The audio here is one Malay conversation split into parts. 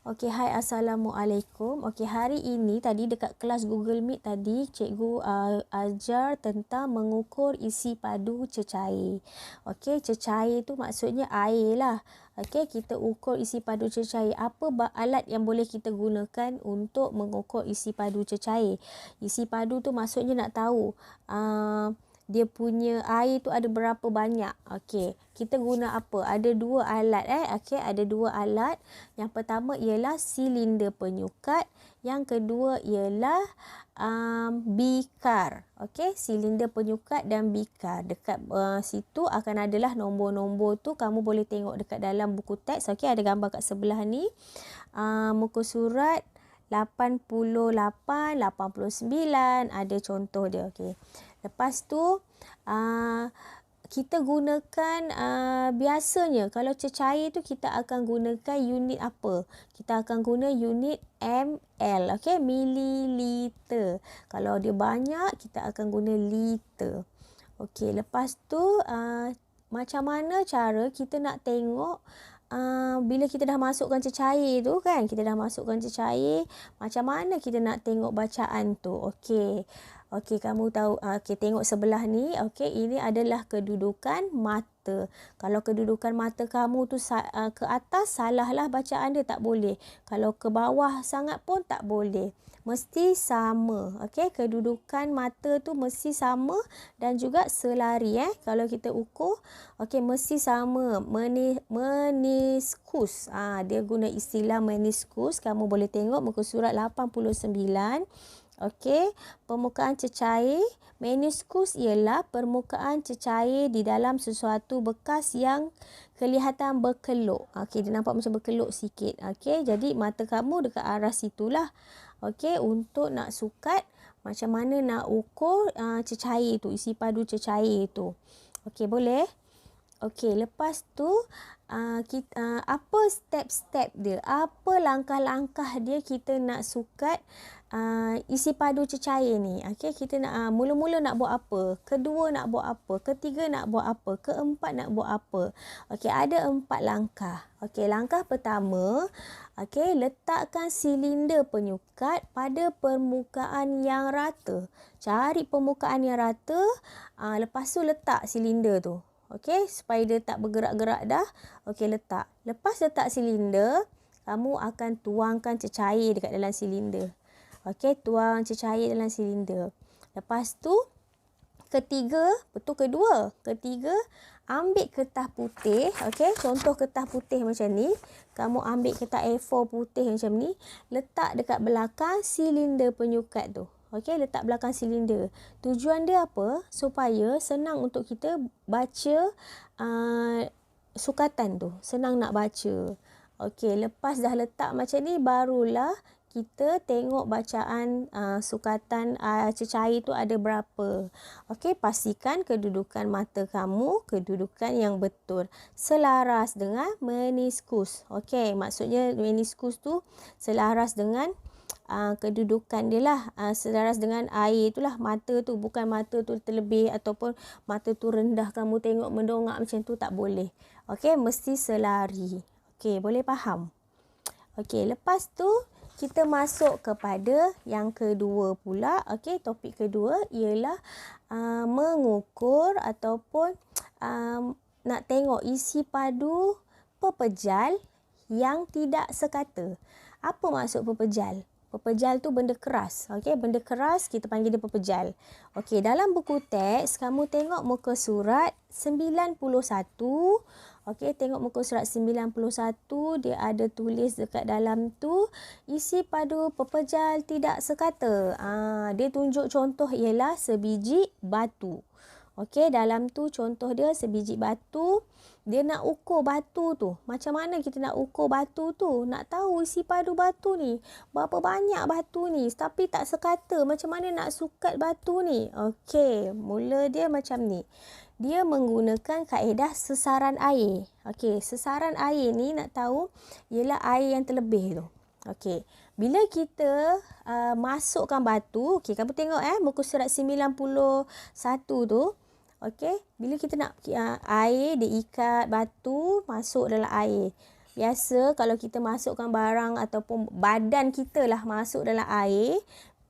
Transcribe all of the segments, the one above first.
Okey, hai Assalamualaikum. Okey, hari ini tadi dekat kelas Google Meet tadi, cikgu ajar tentang mengukur isi padu cecair. Okey, cecair tu maksudnya air lah. Okey, kita ukur isi padu cecair. Apa alat yang boleh kita gunakan untuk mengukur isi padu cecair? Isi padu tu maksudnya nak tahu dia punya air tu ada berapa banyak. Okey, kita guna apa? Ada dua alat Okey, ada dua alat. Yang pertama ialah silinder penyukat, yang kedua ialah bikar. Okey, silinder penyukat dan bikar. Dekat situ akan adalah nombor-nombor tu, kamu boleh tengok dekat dalam buku teks. Okey, ada gambar kat sebelah ni. Muka surat 88, 89 ada contoh dia. Okey. Lepas tu kita gunakan biasanya kalau cecair tu kita akan gunakan unit apa? Kita akan guna unit ml, okey, mililiter. Kalau dia banyak kita akan guna liter. Okey, lepas tu macam mana cara kita nak tengok bila kita dah masukkan cecair tu kan, kita dah masukkan cecair, macam mana kita nak tengok bacaan tu? Okey. Okey, kamu tahu, okey, tengok sebelah ni. Okey, ini adalah kedudukan mata. Kalau kedudukan mata kamu tu ke atas, salahlah bacaan dia, tak boleh. Kalau ke bawah sangat pun tak boleh. Mesti sama. Okey, kedudukan mata tu mesti sama dan juga selari kalau kita ukur. Okey, mesti sama. Meniskus. Dia guna istilah meniskus. Kamu boleh tengok muka surat 89. Okey, permukaan cecair. Meniskus ialah permukaan cecair di dalam sesuatu bekas yang kelihatan berkeluk. Okey, dia nampak macam berkeluk sikit. Okey, jadi mata kamu dekat arah situlah. Okey, untuk nak sukat macam mana nak ukur cecair tu, isi padu cecair tu. Okey, boleh? Okey, lepas tu apa step-step dia? Apa langkah-langkah dia kita nak sukat isi padu cecair ni? Okey, kita nak mula-mula nak buat apa? Kedua nak buat apa? Ketiga nak buat apa? Keempat nak buat apa? Okey, ada 4 langkah. Okey, langkah pertama, okey, letakkan silinder penyukat pada permukaan yang rata. Cari permukaan yang rata, lepas tu letak silinder tu. Okey, supaya dia tak bergerak-gerak dah. Okey, letak. Lepas letak silinder, kamu akan tuangkan cecair dekat dalam silinder. Okey, tuang cecair dalam silinder. Lepas tu, ketiga, ambil kertas putih. Okey, contoh kertas putih macam ni. Kamu ambil kertas A4 putih macam ni. Letak dekat belakang silinder penyukat tu. Okey, letak belakang silinder. Tujuan dia apa? Supaya senang untuk kita baca sukatan tu. Senang nak baca. Okey, lepas dah letak macam ni, barulah kita tengok bacaan sukatan cecair tu ada berapa. Okey, pastikan kedudukan mata kamu, kedudukan yang betul. Selaras dengan meniskus. Okey, maksudnya meniskus tu selaras dengan kedudukan dia lah, selaras dengan air itulah, mata tu, bukan mata tu terlebih ataupun mata tu rendah, kamu tengok mendongak macam tu, tak boleh. Okey, mesti selari. Okey, boleh faham? Okey, lepas tu kita masuk kepada yang kedua pula. Okey, topik kedua ialah mengukur ataupun nak tengok isi padu pepejal yang tidak sekata. Apa maksud pepejal? Pepejal tu benda keras. Okey, benda keras kita panggil dia pepejal. Okey, dalam buku teks kamu tengok muka surat 91. Okey, tengok muka surat 91, dia ada tulis dekat dalam tu isi padu pepejal tidak sekata. Dia tunjuk contoh ialah sebiji batu. Okey, dalam tu contoh dia sebiji batu. Dia nak ukur batu tu. Macam mana kita nak ukur batu tu? Nak tahu isi padu batu ni. Berapa banyak batu ni. Tapi tak sekata. Macam mana nak sukat batu ni? Okey, mula dia macam ni. Dia menggunakan kaedah sesaran air. Okey, sesaran air ni nak tahu ialah air yang terlebih tu. Okey, bila kita masukkan batu. Okey, kamu tengok muka surat 91 tu. Okey, bila kita nak air, dia ikat batu masuk dalam air. biasa kalau kita masukkan barang ataupun badan kita lah masuk dalam air,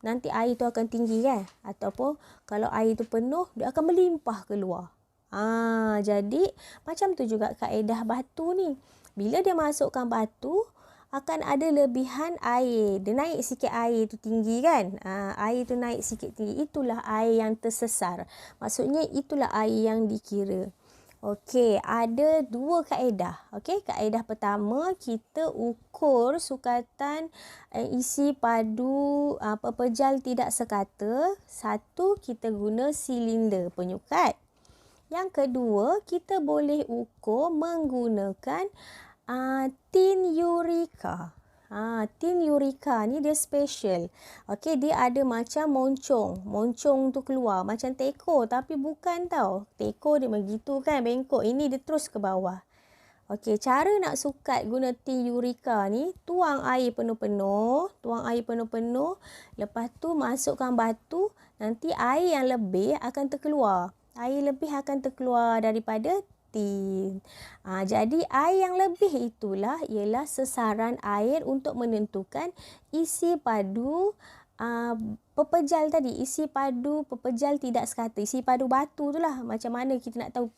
nanti air tu akan tinggi kan? Ataupun kalau air tu penuh, dia akan melimpah keluar. Jadi macam tu juga kaedah batu ni. Bila dia masukkan batu, akan ada lebihan air. Dia naik sikit air tu tinggi kan? Air tu naik sikit tinggi. Itulah air yang tersesar. Maksudnya itulah air yang dikira. Okey, ada dua kaedah. Okey, kaedah pertama, kita ukur sukatan isi padu pepejal tidak sekata. Satu, kita guna silinder penyukat. Yang kedua, kita boleh ukur menggunakan tin Eureka. Tin Eureka ni dia special. Okey, dia ada macam moncong. Moncong tu keluar macam teko tapi bukan tau. Teko dia begitu kan, bengkok. Ini dia terus ke bawah. Okey, cara nak sukat guna tin Eureka ni, tuang air penuh-penuh. Lepas tu masukkan batu, nanti air yang lebih akan terkeluar. Air lebih akan terkeluar daripada tin. Jadi air yang lebih itulah ialah sasaran air untuk menentukan isi padu pepejal tadi. Isi padu pepejal tidak sekata. Isi padu batu tu lah. Macam mana kita nak tahu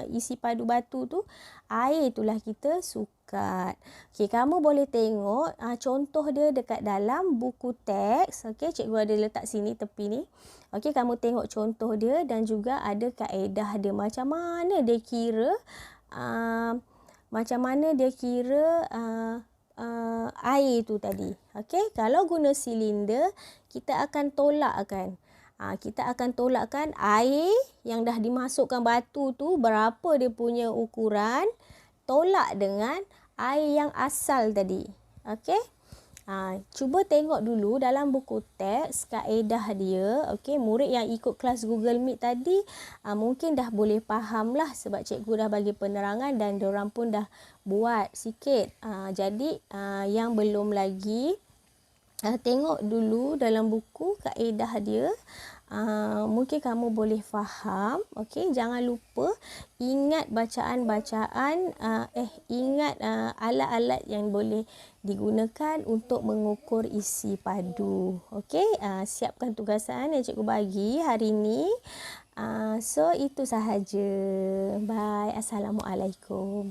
isi padu batu tu? Air itulah kita sukat. Okey, kamu boleh tengok contoh dia dekat dalam buku teks. Okey, cikgu ada letak sini tepi ni. Okey, kamu tengok contoh dia dan juga ada kaedah dia. Macam mana dia kira air tu tadi. Okey, kalau guna silinder, kita akan tolakkan. Kita akan tolakkan air yang dah dimasukkan batu tu, berapa dia punya ukuran, tolak dengan air yang asal tadi. Okey. Cuba tengok dulu dalam buku teks kaedah dia. Okey, murid yang ikut kelas Google Meet tadi mungkin dah boleh faham lah sebab cikgu dah bagi penerangan dan diorang pun dah buat sikit. Jadi yang belum lagi, tengok dulu dalam buku kaedah dia. Mungkin kamu boleh faham. Okey, jangan lupa ingat bacaan-bacaan, ingat alat-alat yang boleh digunakan untuk mengukur isi padu. Okey, siapkan tugasan yang cikgu bagi hari ini. So itu sahaja. Bye. Assalamualaikum.